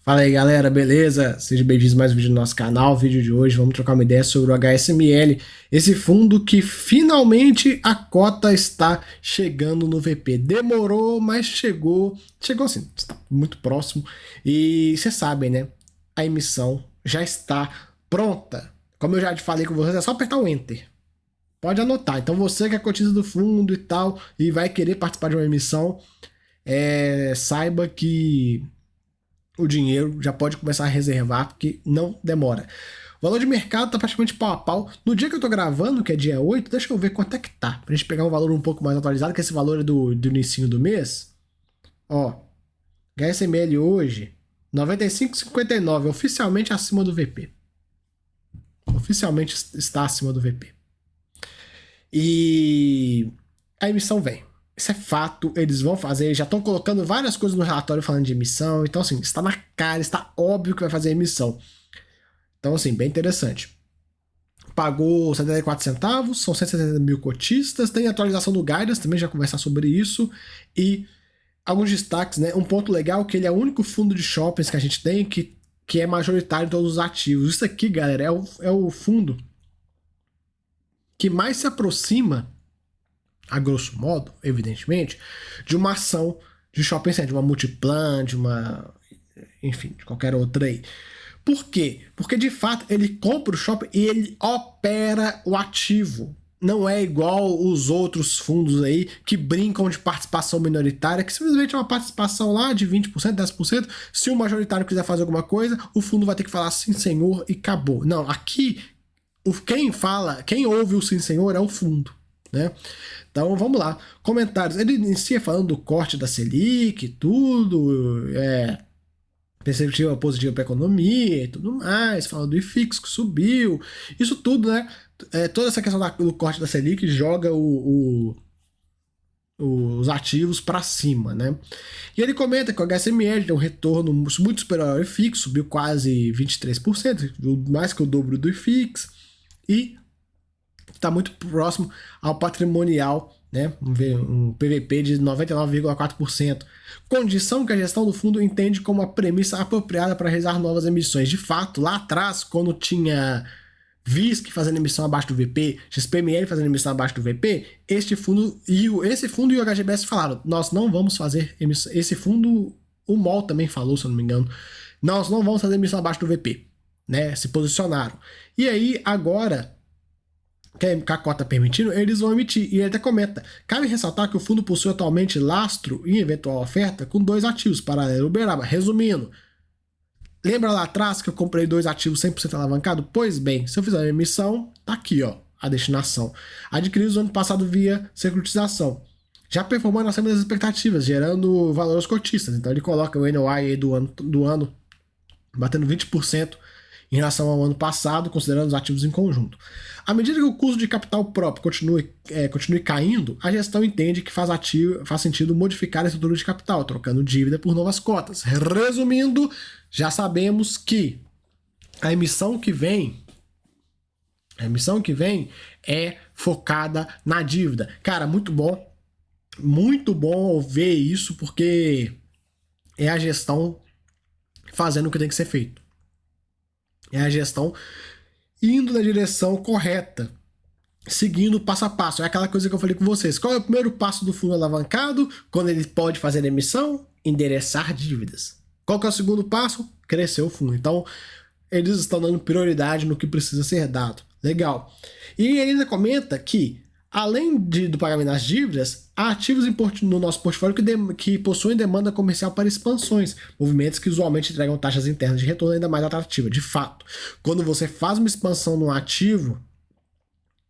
Fala aí galera, beleza? Sejam bem-vindos a mais um vídeo do nosso canal. O vídeo de hoje vamos trocar uma ideia sobre o HSML, esse fundo que finalmente a cota está chegando no VP. Demorou, mas chegou. Chegou assim, está muito próximo. E vocês sabem, né? A emissão já está pronta. Como eu já te falei com vocês, é só apertar o Enter. Pode anotar. Então você que é cotista do fundo e tal, e vai querer participar de uma emissão, saiba que o dinheiro já pode começar a reservar, porque não demora. O valor de mercado está praticamente pau a pau. No dia que eu tô gravando, que é dia 8, deixa eu ver quanto é que tá. Pra gente pegar um valor um pouco mais atualizado, que esse valor é do início do mês. Ó, HSML hoje, 95,59, oficialmente acima do VP. Oficialmente está acima do VP. E a emissão vem. Isso é fato, eles vão fazer, já estão colocando várias coisas no relatório falando de emissão, então assim, está na cara, está óbvio que vai fazer emissão. Então assim, bem interessante. Pagou 74 centavos, são 170 mil cotistas, tem atualização do Guidance, também já conversar sobre isso, e alguns destaques, né? Um ponto legal é que ele é o único fundo de shoppings que a gente tem que é majoritário em todos os ativos. Isso aqui, galera, é o fundo que mais se aproxima, a grosso modo, evidentemente, de uma ação de shopping center, de uma Multiplan, de uma, enfim, de qualquer outra aí. Por quê? Porque de fato ele compra o shopping e ele opera o ativo. Não é igual os outros fundos aí que brincam de participação minoritária, que simplesmente é uma participação lá de 20%, 10%. Se o majoritário quiser fazer alguma coisa, o fundo vai ter que falar sim, senhor, e acabou. Não, aqui quem ouve o sim, senhor é o fundo, né? Então vamos lá. Comentários. Ele inicia falando do corte da Selic, tudo, perspectiva positiva para a economia e tudo mais, fala do IFIX que subiu, isso tudo, né? Toda essa questão do corte da Selic joga os ativos para cima, né? E ele comenta que o HSML tem um retorno muito superior ao IFIX, subiu quase 23%, mais que o dobro do IFIX, e está muito próximo ao patrimonial, né? Um PVP de 99,4%. Condição que a gestão do fundo entende como a premissa apropriada para realizar novas emissões. De fato, lá atrás, quando tinha VISC fazendo emissão abaixo do VP, XPML fazendo emissão abaixo do VP, esse fundo e o HGBS falaram: nós não vamos fazer emissão. Esse fundo, o MOL também falou, se eu não me engano, nós não vamos fazer emissão abaixo do VP, né? Se posicionaram. E aí, agora, que a cota permitindo, eles vão emitir. E ele até comenta: cabe ressaltar que o fundo possui atualmente lastro em eventual oferta com dois ativos, Paralelo e Uberaba. Resumindo, lembra lá atrás que eu comprei dois ativos 100% alavancado? Pois bem, se eu fizer uma emissão, tá aqui, ó, a destinação. Adquiridos no ano passado via securitização. Já performando acima das expectativas, gerando valor aos cotistas. Então ele coloca o NOI aí do ano batendo 20% em relação ao ano passado, considerando os ativos em conjunto. À medida que o custo de capital próprio continue caindo, a gestão entende que faz sentido modificar a estrutura de capital, trocando dívida por novas cotas. Resumindo, já sabemos que a emissão que vem é focada na dívida. Cara, muito bom ver isso, porque é a gestão fazendo o que tem que ser feito. É a gestão indo na direção correta, seguindo passo a passo. É aquela coisa que eu falei com vocês. Qual é o primeiro passo do fundo alavancado? Quando ele pode fazer emissão? Endereçar dívidas. Qual que é o segundo passo? Crescer o fundo. Então, eles estão dando prioridade no que precisa ser dado. Legal. E ele ainda comenta que, além do pagamento das dívidas, há ativos no nosso portfólio que possuem demanda comercial para expansões, movimentos que usualmente entregam taxas internas de retorno ainda mais atrativas. De fato, quando você faz uma expansão no ativo,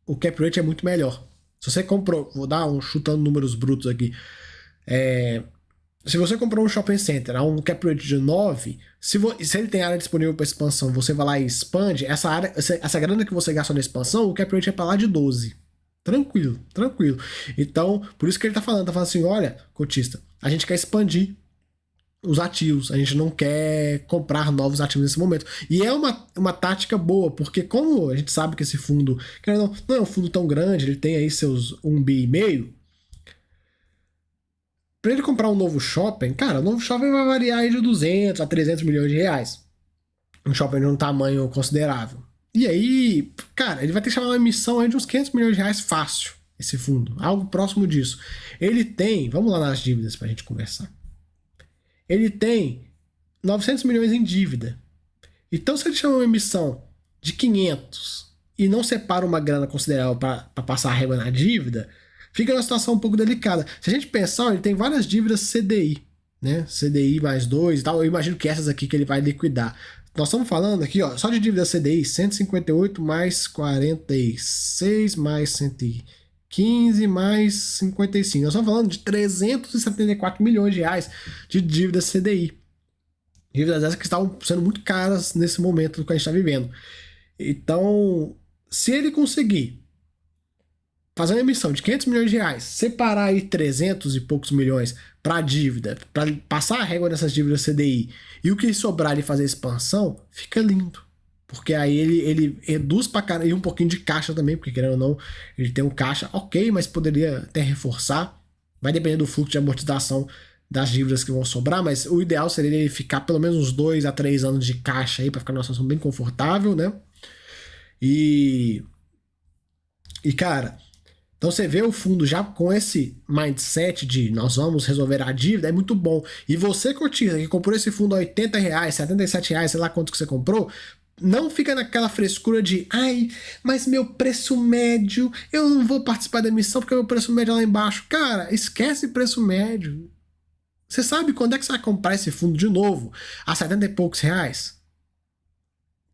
o cap rate é muito melhor. Se você comprou, vou dar chutando números brutos aqui, se você comprou um shopping center a um cap rate de 9, se ele tem área disponível para expansão, você vai lá e expande, essa grana que você gastou na expansão, o cap rate é para lá de 12. Tranquilo, tranquilo. Então, por isso que ele tá falando assim: olha, cotista, a gente quer expandir os ativos, a gente não quer comprar novos ativos nesse momento. E é uma tática boa, porque como a gente sabe que esse fundo não é um fundo tão grande, ele tem aí seus 1,5 bi, Para ele comprar um novo shopping, cara, o novo shopping vai variar aí de 200 a 300 milhões de reais. Um shopping de um tamanho considerável. E aí, cara, ele vai ter que chamar uma emissão aí de uns 500 milhões de reais fácil, esse fundo. Algo próximo disso. Ele tem, vamos lá nas dívidas pra gente conversar. Ele tem 900 milhões em dívida. Então, se ele chama uma emissão de 500 e não separa uma grana considerável para passar a régua na dívida, fica uma situação um pouco delicada. Se a gente pensar, ele tem várias dívidas CDI, né? CDI mais 2 e tal. Eu imagino que essas aqui que ele vai liquidar. Nós estamos falando aqui, ó, só de dívida CDI, 158 mais 46 mais 115 mais 55. Nós estamos falando de 374 milhões de reais de dívida CDI. Dívidas essas que estavam sendo muito caras nesse momento que a gente está vivendo. Então, se ele conseguir fazer uma emissão de 500 milhões de reais, separar aí 300 e poucos milhões para dívida, para passar a régua nessas dívidas CDI, e o que sobrar ele fazer expansão, fica lindo. Porque aí ele reduz para caramba, e um pouquinho de caixa também, porque querendo ou não, ele tem um caixa ok, mas poderia até reforçar. Vai depender do fluxo de amortização das dívidas que vão sobrar, mas o ideal seria ele ficar pelo menos uns 2 a 3 anos de caixa aí, para ficar numa situação bem confortável, né? E cara, então você vê o fundo já com esse mindset de nós vamos resolver a dívida, é muito bom. E você, cotista, que comprou esse fundo a 80 reais, 77 reais, sei lá quanto que você comprou, não fica naquela frescura de ai, mas meu preço médio, eu não vou participar da emissão porque meu preço médio é lá embaixo. Cara, esquece preço médio. Você sabe quando é que você vai comprar esse fundo de novo? A 70 e poucos reais?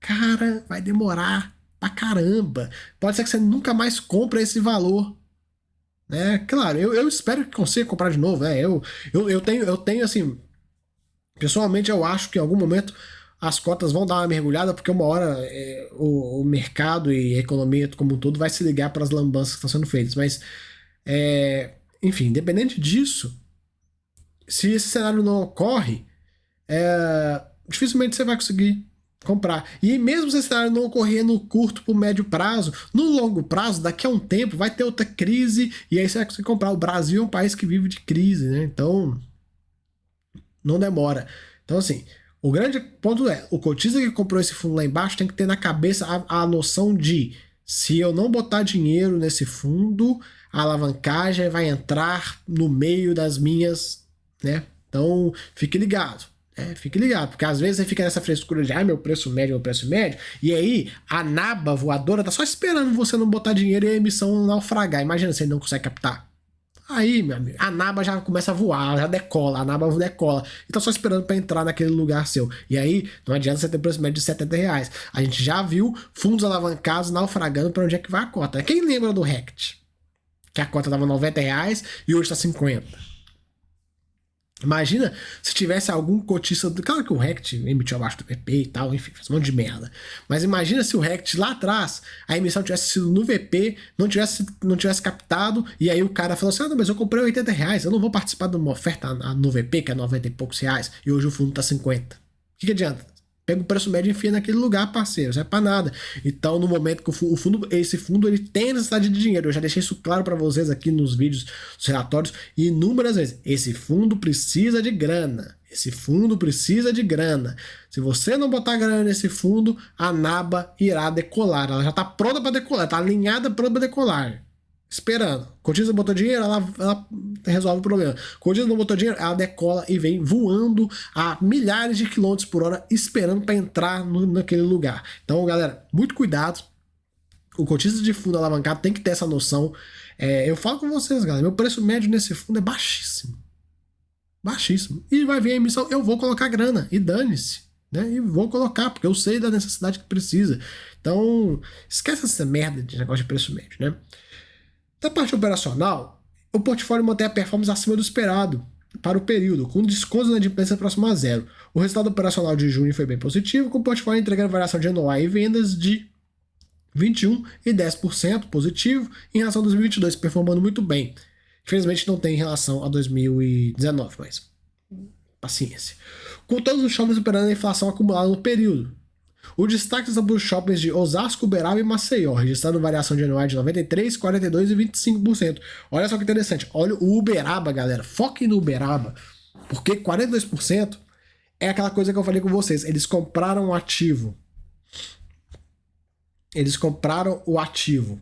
Cara, vai demorar pra caramba. Pode ser que você nunca mais compre esse valor. Né? Claro, eu espero que consiga comprar de novo. Né? Eu tenho assim. Pessoalmente, eu acho que em algum momento as cotas vão dar uma mergulhada, porque uma hora o mercado e a economia como um todo vai se ligar para as lambanças que estão sendo feitas. Mas, enfim, independente disso, se esse cenário não ocorre, dificilmente você vai conseguir comprar. E mesmo se esse cenário não ocorrer no curto para médio prazo, no longo prazo, daqui a um tempo, vai ter outra crise e aí você vai conseguir comprar. O Brasil é um país que vive de crise, né? Então, não demora. Então, assim, o grande ponto é, o cotista que comprou esse fundo lá embaixo tem que ter na cabeça a noção de se eu não botar dinheiro nesse fundo, a alavancagem vai entrar no meio das minhas, né? Então, fique ligado. Fique ligado, porque às vezes você fica nessa frescura de meu preço médio, e aí a naba voadora tá só esperando você não botar dinheiro e a emissão naufragar. Imagina se ele não consegue captar. Aí, meu amigo, a naba já começa a voar, já decola, a naba decola. E tá só esperando para entrar naquele lugar seu. E aí, não adianta você ter preço médio de 70 reais. A gente já viu fundos alavancados naufragando para onde é que vai a cota. Quem lembra do Rect? Que a cota tava 90 reais e hoje tá 50. Imagina se tivesse algum cotista. Claro que o Rect emitiu abaixo do VP e tal, enfim, faz um monte de merda. Mas imagina se o Rect lá atrás, a emissão tivesse sido no VP, não tivesse captado, e aí o cara falou assim: ah, não, mas eu comprei 80 reais, eu não vou participar de uma oferta no VP, que é 90 e poucos reais, e hoje o fundo tá 50. O que adianta? Pega o preço médio e enfia naquele lugar, parceiro. Não é pra nada. Então, no momento que esse fundo ele tem necessidade de dinheiro, eu já deixei isso claro para vocês aqui nos vídeos, nos relatórios, inúmeras vezes. Esse fundo precisa de grana. Esse fundo precisa de grana. Se você não botar grana nesse fundo, a naba irá decolar. Ela já tá pronta para decolar, tá alinhada, pronta para decolar. Esperando. Cotista botou dinheiro, ela resolve o problema. Cotista não botou dinheiro, ela decola e vem voando a milhares de quilômetros por hora, esperando para entrar naquele lugar. Então, galera, muito cuidado. O cotista de fundo alavancado tem que ter essa noção. Eu falo com vocês, galera, meu preço médio nesse fundo é baixíssimo. Baixíssimo. E vai vir a emissão, eu vou colocar grana, e dane-se. Né? E vou colocar, porque eu sei da necessidade que precisa. Então, esquece essa merda de negócio de preço médio, né? Da parte operacional, o portfólio mantém a performance acima do esperado para o período, com descontos na inadimplência próximo a zero. O resultado operacional de junho foi bem positivo, com o portfólio entregando variação de NOI e vendas de 21% e 10% positivo em relação a 2022, performando muito bem. Infelizmente não tem em relação a 2019, mas paciência. Com todos os shoppings superando a inflação acumulada no período. O destaque são para os shoppings de Osasco, Uberaba e Maceió, registrando variação de anual de 93%, 42% e 25%. Olha só que interessante. Olha o Uberaba, galera. Foquem no Uberaba, porque 42% é aquela coisa que eu falei com vocês. Eles compraram o ativo. Eles compraram o ativo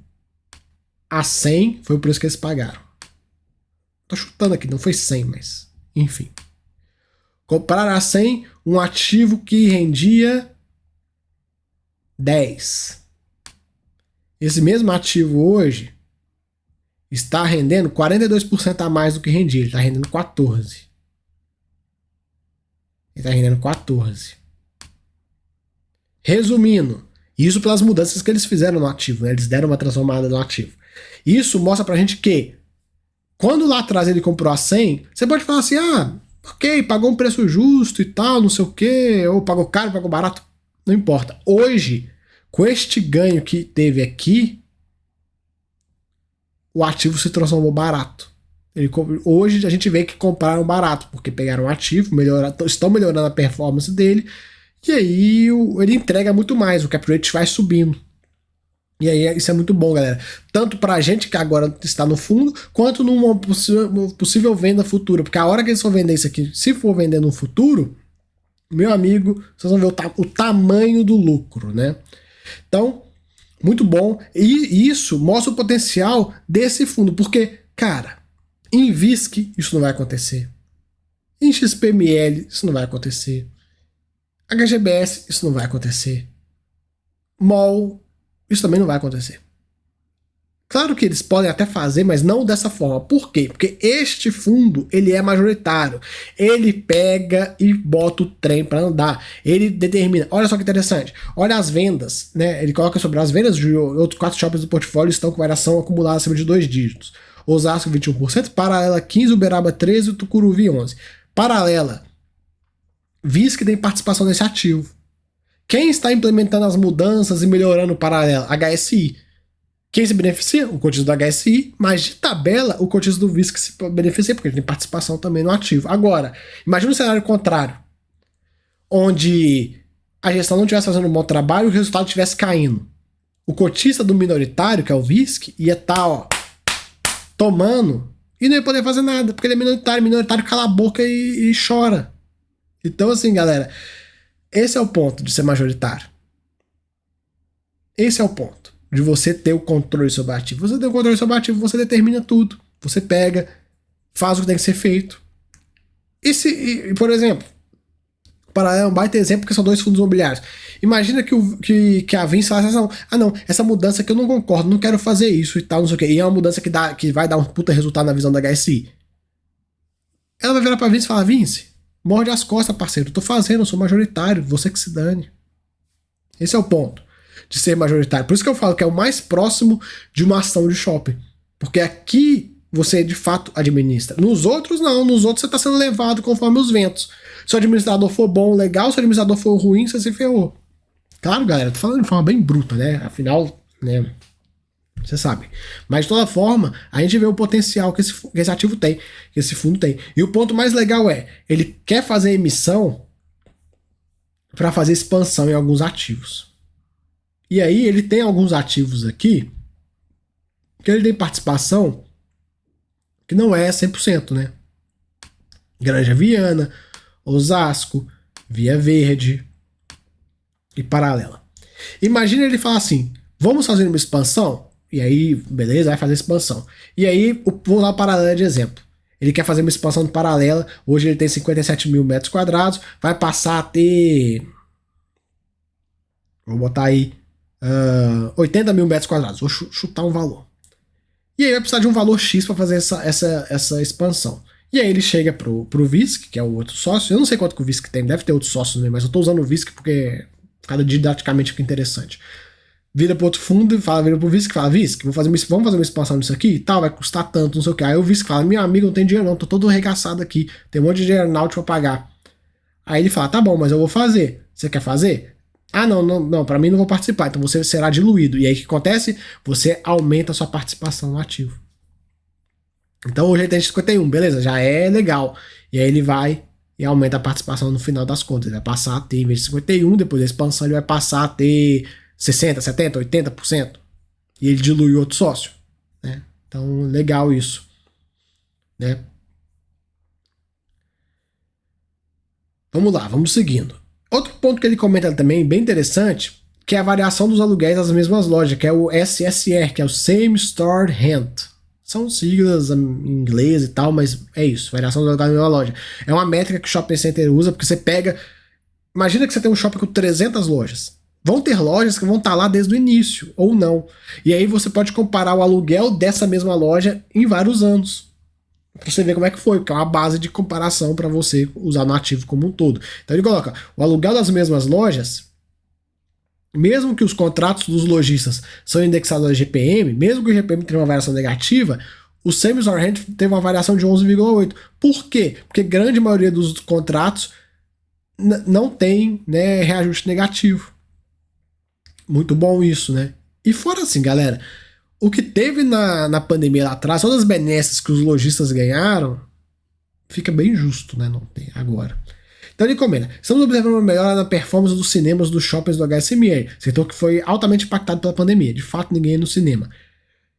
a 100, foi o preço que eles pagaram. Tô chutando aqui, não foi 100, mas enfim. Compraram a 100 um ativo que rendia 10. Esse mesmo ativo hoje está rendendo 42% a mais do que rendia. Ele está rendendo 14. Ele está rendendo 14. Resumindo, isso pelas mudanças que eles fizeram no ativo, né? Eles deram uma transformada no ativo. Isso mostra pra gente que quando lá atrás ele comprou a 100, você pode falar assim, ok, pagou um preço justo e tal, não sei o que, ou pagou caro, pagou barato, não importa. Hoje, com este ganho que teve aqui, o ativo se transformou barato. Hoje a gente vê que compraram barato, porque pegaram o ativo, estão melhorando a performance dele, e aí ele entrega muito mais, o cap rate vai subindo. E aí isso é muito bom, galera. Tanto pra gente que agora está no fundo, quanto numa possível venda futura. Porque a hora que eles for vender isso aqui, se for vender no futuro, meu amigo, vocês vão ver o tamanho do lucro, né? Então, muito bom. E isso mostra o potencial desse fundo. Porque, cara, em VISC isso não vai acontecer. Em XPML isso não vai acontecer. HGBS isso não vai acontecer. MOL isso também não vai acontecer. Claro que eles podem até fazer, mas não dessa forma. Por quê? Porque este fundo, ele é majoritário. Ele pega e bota o trem para andar. Ele determina. Olha só que interessante. Olha as vendas, né? Ele coloca sobre as vendas de outros 4 shoppings do portfólio estão com variação acumulada acima de 2 dígitos. Osasco 21%, Paralela 15%, Uberaba 13% e Tucuruvi 11%. Paralela. VISC tem participação nesse ativo. Quem está implementando as mudanças e melhorando o Paralela? HSI. Quem se beneficia? O cotista do HSI, mas de tabela o cotista do VISC se beneficia, porque ele tem participação também no ativo. Agora, imagina um cenário contrário, onde a gestão não estivesse fazendo um bom trabalho e o resultado estivesse caindo. O cotista do minoritário, que é o VISC, ia estar tomando e não ia poder fazer nada, porque ele é minoritário cala a boca e chora. Então assim, galera, esse é o ponto de ser majoritário. Esse é o ponto de você ter o controle sobre o ativo. Você tem o controle sobre o ativo, você determina tudo. Você pega, faz o que tem que ser feito. Por exemplo, para é um baita exemplo porque são 2 fundos imobiliários. Imagina que a Vinci fala assim, não, essa mudança que eu não concordo, não quero fazer isso e tal, não sei o quê. E é uma mudança que vai dar um puta resultado na visão da HSI. Ela vai virar pra Vinci e falar, Vinci, morde as costas, parceiro. Eu tô fazendo, eu sou majoritário, você que se dane. Esse é o ponto de ser majoritário. Por isso que eu falo que é o mais próximo de uma ação de shopping. Porque aqui você de fato administra. Nos outros não, nos outros você está sendo levado conforme os ventos. Se o administrador for bom, legal, se o administrador for ruim, você se ferrou. Claro, galera, tô falando de forma bem bruta, né? Afinal, né? Você sabe. Mas de toda forma, a gente vê o potencial que esse ativo tem, que esse fundo tem. E o ponto mais legal é, ele quer fazer emissão para fazer expansão em alguns ativos. E aí ele tem alguns ativos aqui que ele tem participação que não é 100%, né? Granja Viana, Osasco, Via Verde e Paralela. Imagina ele falar assim, vamos fazer uma expansão? E aí, beleza, vai fazer expansão. E aí, vou usar o Paralela de exemplo. Ele quer fazer uma expansão de Paralela, hoje ele tem 57 mil metros quadrados, vai passar a ter... Vou botar aí 80 mil metros quadrados, vou chutar um valor. E aí vai precisar de um valor X para fazer essa expansão. E aí ele chega pro VISC, que é o outro sócio. Eu não sei quanto que o VISC tem, deve ter outros sócios mesmo, mas eu tô usando o VISC porque cada didaticamente fica interessante. Vira pro outro fundo e vira pro VISC e fala, VISC, vamos fazer uma expansão nisso aqui e tal, vai custar tanto, não sei o que. Aí o VISC fala, meu amigo, não tem dinheiro não, tô todo arregaçado aqui, tem um monte de dinheiro náutico pra pagar. Aí ele fala, tá bom, mas eu vou fazer. Você quer fazer? Ah, não, para mim não vou participar, então você será diluído. E aí o que acontece? Você aumenta a sua participação no ativo. Então hoje ele tem 51, beleza, já é legal. E aí ele vai e aumenta a participação no final das contas. Ele vai passar a ter, em vez de 51%, depois da expansão ele vai passar a ter 60%, 70%, 80%. E ele dilui outro sócio. Né? Então, legal isso. Né? Vamos lá, vamos seguindo. Outro ponto que ele comenta também, bem interessante, que é a variação dos aluguéis das mesmas lojas, que é o SSR, que é o Same Store Rent. São siglas em inglês e tal, mas é isso, variação dos aluguéis da mesma loja. É uma métrica que o shopping center usa, porque você pega... Imagina que você tem um shopping com 300 lojas. Vão ter lojas que vão estar lá desde o início, ou não. E aí você pode comparar o aluguel dessa mesma loja em vários anos. Pra você ver como é que foi, porque é uma base de comparação para você usar no ativo como um todo. Então ele coloca o aluguel das mesmas lojas, mesmo que os contratos dos lojistas são indexados ao GPM, mesmo que o GPM tenha uma variação negativa, o Same Store Rent teve uma variação de 11,8%. Por quê? Porque a grande maioria dos contratos não tem, né, reajuste negativo. Muito bom isso, né? E fora assim, galera, o que teve na pandemia lá atrás, todas as benesses que os lojistas ganharam, fica bem justo, né? Não tem agora. Então ele comenta: estamos observando uma melhora na performance dos cinemas dos shoppings do HSMR, setor que foi altamente impactado pela pandemia. De fato, ninguém ia no cinema.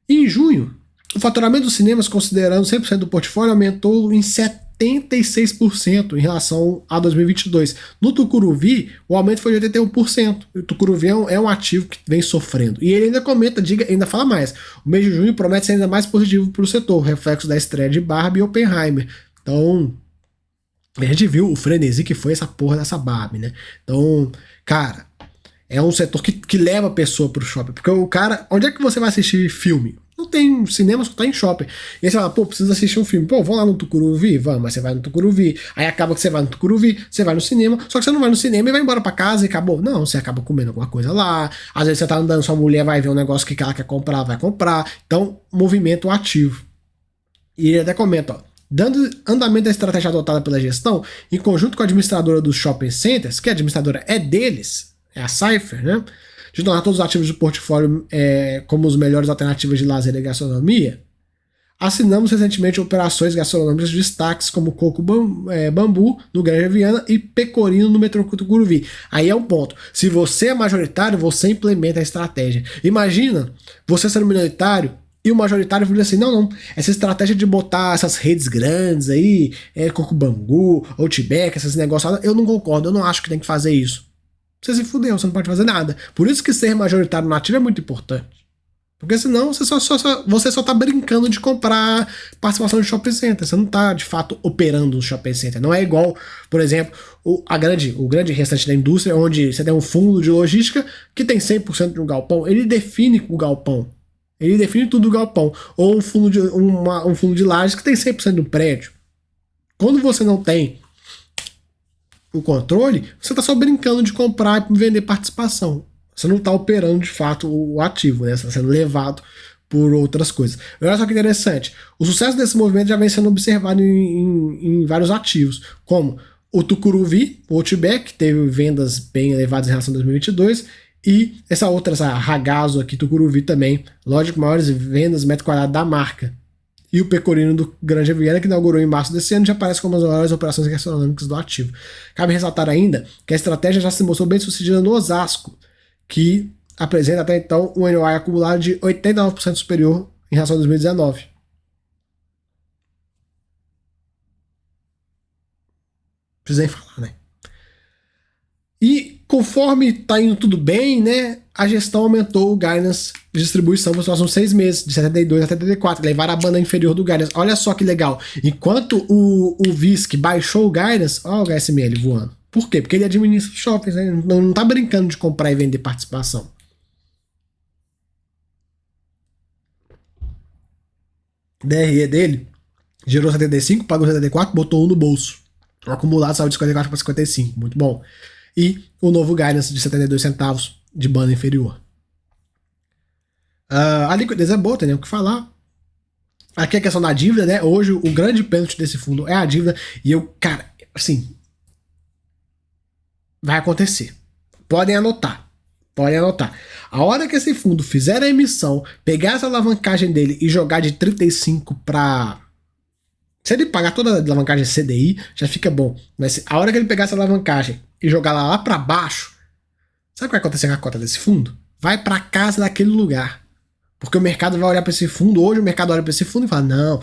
E em junho, o faturamento dos cinemas, considerando 100% do portfólio, aumentou em 76% em relação a 2022. No Tucuruvi, o aumento foi de 81%. O Tucuruvi é um ativo que vem sofrendo. E ele ainda comenta, ainda fala mais. O mês de junho promete ser ainda mais positivo para o setor, reflexo da estreia de Barbie e Oppenheimer. Então, a gente viu o frenesi que foi essa porra dessa Barbie, né? Então, cara, é um setor que leva a pessoa pro shopping. Porque o cara, onde é que você vai assistir filme? Não tem cinema, só tá em shopping. E aí você fala, pô, precisa assistir um filme. Pô, vamos lá no Tucuruvi? Vamos, mas você vai no Tucuruvi. Aí acaba que você vai no Tucuruvi, você vai no cinema, só que você não vai no cinema e vai embora pra casa e acabou. Não, você acaba comendo alguma coisa lá. Às vezes você tá andando, sua mulher vai ver um negócio que ela quer comprar, vai comprar. Então, movimento ativo. E ele até comenta, ó, dando andamento à estratégia adotada pela gestão, em conjunto com a administradora dos shopping centers, que a administradora é deles, é a Cypher, né? De tornar todos os ativos do portfólio como os melhores alternativas de lazer e gastronomia, assinamos recentemente operações gastronômicas de destaques como Coco Bambu, no Granja Viana, e Pecorino, no metrô Tucuruvi. Aí é um ponto. Se você é majoritário, você implementa a estratégia. Imagina você sendo minoritário e o majoritário falou assim, não, essa estratégia de botar essas redes grandes aí, Coco Bambu, Outback, esses negócios, eu não concordo, eu não acho que tem que fazer isso. Você se fudeu, você não pode fazer nada. Por isso que ser majoritário no ativo é muito importante. Porque senão você só tá brincando de comprar participação de shopping center. Você não tá, de fato, operando o shopping center. Não é igual, por exemplo, o grande restante da indústria, onde você tem um fundo de logística que tem 100% de um galpão. Ele define o galpão. Ele define tudo do galpão. Ou um fundo de lajes que tem 100% do prédio. Quando você não tem o controle, você está só brincando de comprar e vender participação. Você não está operando de fato o ativo, né? Você está sendo levado por outras coisas. Olha só que interessante. O sucesso desse movimento já vem sendo observado em vários ativos, como o Tucuruvi, o Outback, que teve vendas bem elevadas em relação a 2022, e essa Ragazzo aqui, Tucuruvi também, loja com maiores vendas metro quadrado da marca. E o Pecorino do Granja Viana, que inaugurou em março desse ano, já aparece como as maiores operações gastronômicas do ativo. Cabe ressaltar ainda que a estratégia já se mostrou bem sucedida no Osasco, que apresenta até então um NOI acumulado de 89% superior em relação a 2019. Precisei falar, né? E conforme está indo tudo bem, né, a gestão aumentou o guidance de distribuição para os próximos 6 meses, de 72 a 74, levar a banda inferior do guidance. Olha só que legal. Enquanto o VISC baixou o guidance, olha o HSML voando. Por quê? Porque ele administra shoppings, né? Não está brincando de comprar e vender participação. DRE dele gerou 75, pagou 74, botou 1 no bolso. O acumulado saiu de 54 para 55, muito bom. E o novo guidance de 72 centavos de banda inferior. A liquidez é boa, tem nem o que falar. Aqui a questão da dívida, né? Hoje o grande pênalti desse fundo é a dívida. E cara, assim, vai acontecer. Podem anotar. A hora que esse fundo fizer a emissão, pegar essa alavancagem dele e jogar de 35 para Se ele pagar toda a alavancagem CDI, já fica bom. Mas a hora que ele pegar essa alavancagem e jogar lá para baixo, sabe o que vai acontecer com a cota desse fundo? Vai para casa daquele lugar. Porque o mercado vai olhar para esse fundo, hoje o mercado olha para esse fundo e fala, não,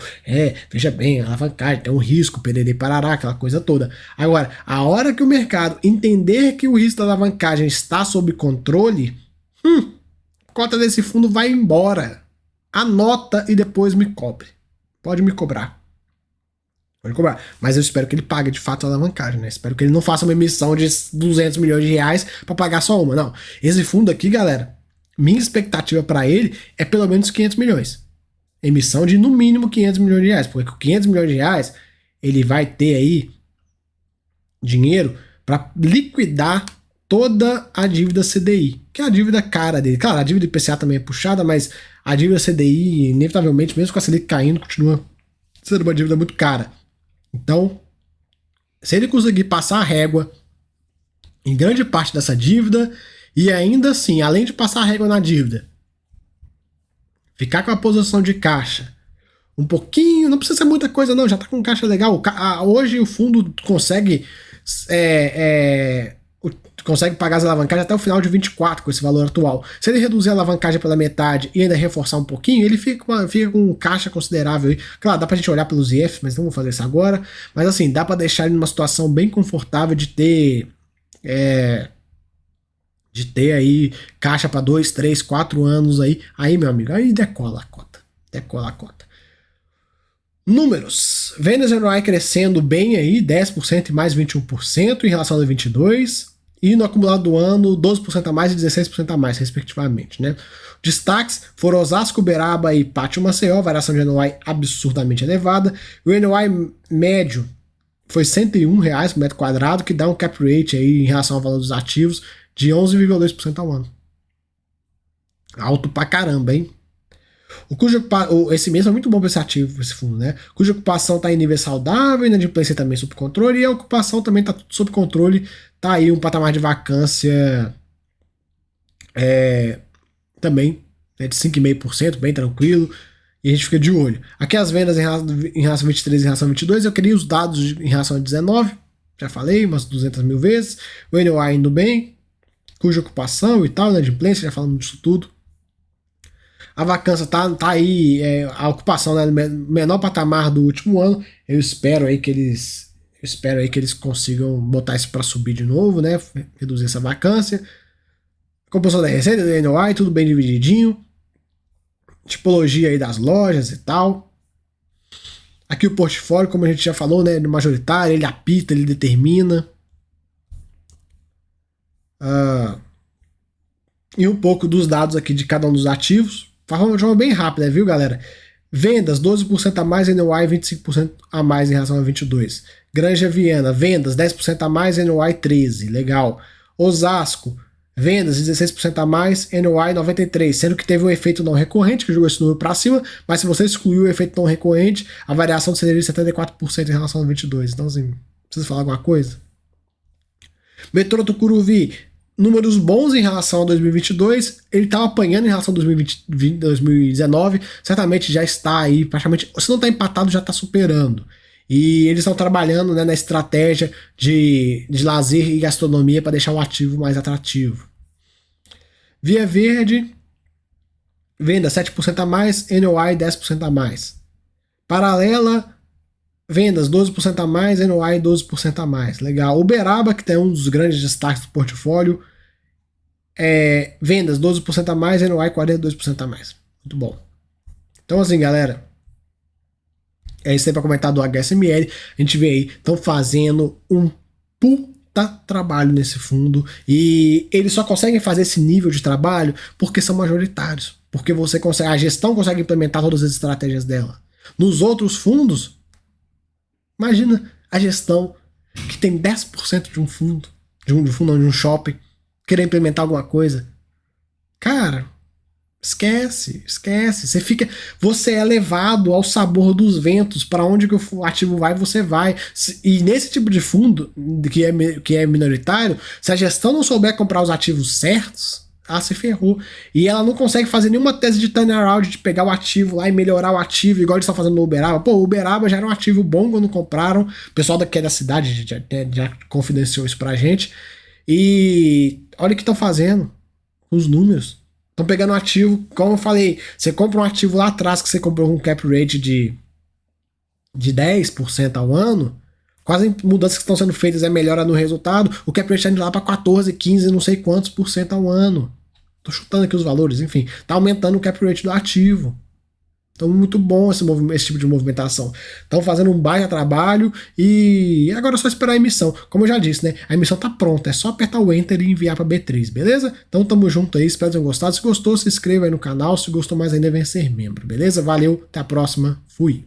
veja bem, a alavancagem tem um risco, perder parará, aquela coisa toda. Agora, a hora que o mercado entender que o risco da alavancagem está sob controle, a cota desse fundo vai embora. Anota e depois me cobre. Pode me cobrar. Pode cobrar. Mas eu espero que ele pague de fato a alavancagem, né? Espero que ele não faça uma emissão de 200 milhões de reais para pagar só uma. Não. Esse fundo aqui, galera, minha expectativa para ele é pelo menos 500 milhões. Emissão de no mínimo 500 milhões de reais. Porque com 500 milhões de reais, ele vai ter aí dinheiro para liquidar toda a dívida CDI, que é a dívida cara dele. Claro, a dívida IPCA também é puxada, mas a dívida CDI, inevitavelmente, mesmo com a Selic caindo, continua sendo uma dívida muito cara. Então, se ele conseguir passar a régua em grande parte dessa dívida, e ainda assim, além de passar a régua na dívida, ficar com a posição de caixa um pouquinho, não precisa ser muita coisa não, já tá com caixa legal. Hoje o fundo consegue consegue pagar as alavancagens até o final de 24 com esse valor atual. Se ele reduzir a alavancagem pela metade e ainda reforçar um pouquinho, ele fica com um caixa considerável aí. Claro, dá pra gente olhar pelos IFs, mas não vou fazer isso agora. Mas assim, dá pra deixar ele numa situação bem confortável de ter aí caixa para 2, 3, 4 anos aí. Aí, meu amigo, aí decola a cota. Decola a cota. Números. Vendas anuais crescendo bem aí, 10% e mais 21% em relação a 2022. E no acumulado do ano, 12% a mais e 16% a mais, respectivamente, né? Destaques foram Osasco, Uberaba e Pátio Maceió, variação de NOI absurdamente elevada. O NOI médio foi R$101 por metro quadrado, que dá um cap rate aí em relação ao valor dos ativos de 11,2% ao ano. Alto pra caramba, hein? Esse mês é muito bom para esse ativo, esse fundo, né? Cuja ocupação está em nível saudável, inadimplência também sob controle, e a ocupação também está tudo sob controle, tá aí um patamar de vacância também de 5,5%, bem tranquilo, e a gente fica de olho. Aqui as vendas em relação a 23 e em relação a 22, eu queria os dados em relação a 19, já falei umas 200 mil vezes, o NOI indo bem, cuja ocupação e tal, inadimplência, já falamos disso tudo. A vacância tá aí, a ocupação, né, no menor patamar do último ano. Eu espero aí que eles consigam botar isso para subir de novo, né, reduzir essa vacância. Composição da receita, do NOI, tudo bem divididinho. Tipologia aí das lojas e tal. Aqui o portfólio, como a gente já falou, né, majoritário, ele apita, ele determina. E um pouco dos dados aqui de cada um dos ativos. De forma bem rápida, viu, galera? Vendas, 12% a mais, NOI 25% a mais em relação a 22. Granja Viana, vendas 10% a mais, NOI 13%, legal. Osasco, vendas 16% a mais, NOI 93%, sendo que teve um efeito não recorrente, que jogou esse número para cima, mas se você excluir o efeito não recorrente, a variação seria de 74% em relação a 22. Então, assim, precisa falar alguma coisa? Metrô Tucuruvi, números bons em relação a 2022, ele estava apanhando em relação a 2019, certamente já está aí, praticamente, se não está empatado, já está superando. E eles estão trabalhando, né, na estratégia de lazer e gastronomia para deixar o ativo mais atrativo. Via Verde, venda 7% a mais, NOI 10% a mais. Paralela, vendas 12% a mais, NOI 12% a mais. Legal. Uberaba, que tem um dos grandes destaques do portfólio, vendas 12% a mais, NOI 42% a mais. Muito bom. Então assim, galera, é isso aí para comentar do HSML. A gente vê aí, estão fazendo um puta trabalho nesse fundo, e eles só conseguem fazer esse nível de trabalho porque são majoritários, porque a gestão consegue implementar todas as estratégias dela. Nos outros fundos, imagina a gestão que tem 10% de um fundo, de um shopping, querer implementar alguma coisa. Cara, esquece. Você é levado ao sabor dos ventos, para onde que o ativo vai, você vai. E nesse tipo de fundo, que é minoritário, se a gestão não souber comprar os ativos certos, ela se ferrou. E ela não consegue fazer nenhuma tese de turnaround, de pegar o ativo lá e melhorar o ativo, igual eles estão fazendo no Uberaba. Pô, o Uberaba já era um ativo bom quando compraram. O pessoal daqui da cidade já confidenciou isso pra gente. E olha o que estão fazendo com os números. Estão pegando um ativo, como eu falei, você compra um ativo lá atrás que você comprou com um cap rate de 10% ao ano, quase as mudanças que estão sendo feitas é melhora no resultado, o cap rate está indo lá para 14, 15, não sei quantos por cento ao ano. Tô chutando aqui os valores, enfim, tá aumentando o cap rate do ativo. Então, muito bom esse tipo de movimentação. Estão fazendo um baita trabalho e agora é só esperar a emissão. Como eu já disse, né? A emissão tá pronta, é só apertar o Enter e enviar para B3, beleza? Então, tamo junto aí, espero que tenham gostado. Se gostou, se inscreva aí no canal. Se gostou mais ainda, vem ser membro, beleza? Valeu, até a próxima, fui!